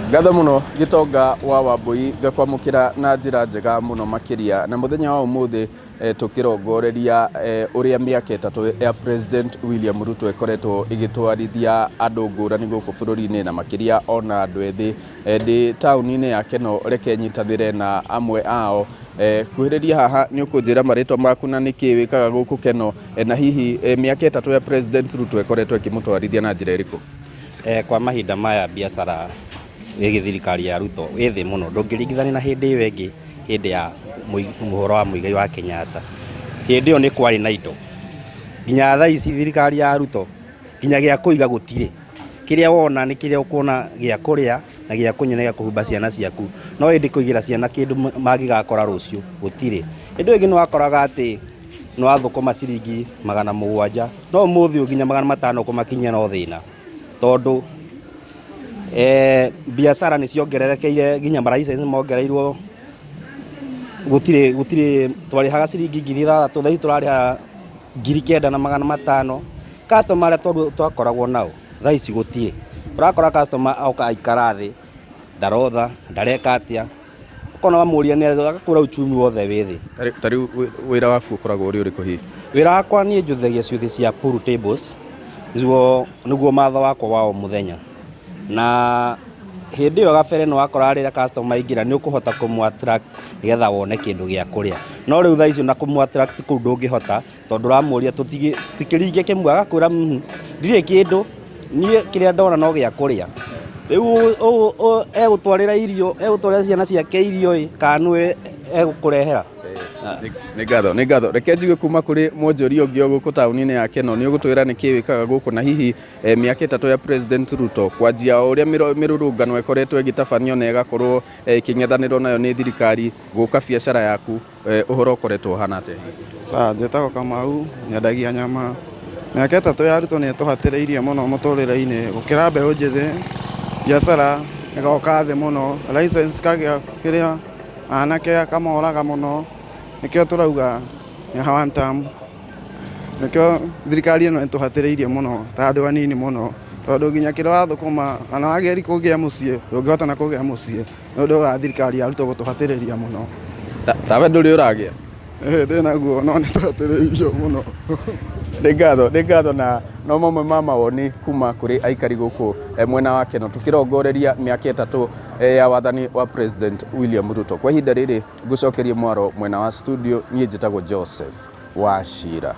Ngatho muno Gitonga wa Wambui ngakwamukira na njira njega muno makiria na muthenya wa umuthi tukirongoreria uria miaka itatu ya President William Ruto ekoretwo igitwarithia andu ngurani guku bururi-ini na makiria ona andu ethi ndi tauni-ini ya Keno reke nyitanire na amwe ao kuhiriria haha ni ukunjira maritwa maku na niki wikaga guku Keno na hihi miaka itatu ya President Ruto ekoretwo ikimutwarithia na njira iriku? Kwa mahinda maya biacara wigi thirikari ya Ruto ithi muno ndungiringithania na hindi iyo ingi hindi ya muhoro wa Muigai wa Kenyatta. Hindi iyo ni kwari na indo nginya thaa ici thirikari ya Ruto nginya gia kuiga gutire kiria wona ni kiria ukona gia kuria na gia kunyina gia kuhumba ciana ciaku no hindi kuigira ciana kindu magigakora rucio gutire. Hindi ingi no akoraga ati no athukuma ciringi 700 no muthi nginya 500 kumakinyia no thina tondu biacara ni ciongererekeire nginya maraisa ni mongereirwo gutire twari haga ciringi 6,000 thai turariha 9,500 customer aria twakoragwo nao thaa ici gutire urakora customer auka aikara thi ndarotha ndareka atia ukona wamuria ni agakura uchumi wothe withi. Tari wira waku ukoragwo uri uriku hihi? Wira wakwa ni njuthagia ciuthi cia pool tables niguo matha wakwa wa muthenya na hindi yo gabere no akora rira customer ingira ni ukuhota kumu attract nigetha wone kindu gia kuria no riu thaa icio na kumu attract ku ndungihota tondu ramuria tukiringe kimwe agakwira ndire kindu nie kiria ndona no gia kuria riu egutwarira irio egutwarira ciana ciake irio kanwe egukurehera. Ni ngatho reke njigue kuma kuri mwonjoria ungi guku tauni-ini ya Keno ni ugutwira ni kiwikaga guku na hihi miaka itatu ya President Ruto kwanjia uria mirurungano ekoretwo igitabanio na igakorwo ikingethanirwo nayo ni thirikari guka biacara yaku uhoro ukoretwo hana ate? Njĩtagwo Kamau nyendagia nyama. Miaka itatu ya Ruto ni tuhatiriirie muno muturire-ini gukira mbeu njithi biacara igoka thi muno license kagia kiria anake kamoraga muno nikio turauga ni one term nikio thirikari ino tuhatiriirie muno ta andu anini muno tondu nginya kiro wathukuma ana wageri kugia mucie ndungihota na kugia mucie nondu wa thirikari ya Ruto gutuhatiriiria muno. Tawe nduri uragia? Ndina guo no ni tuhatiriirio muno. Ni ngatho na no mamwe ma mawoni kuma kuri aikari guku mwena wa Keno tukirongoreria miaka itatu ya wathani wa President William Ruto. Kwa ihinda riri ngucokerie mwaro mwena wa studio, nie njitagwo Joseph Wachira.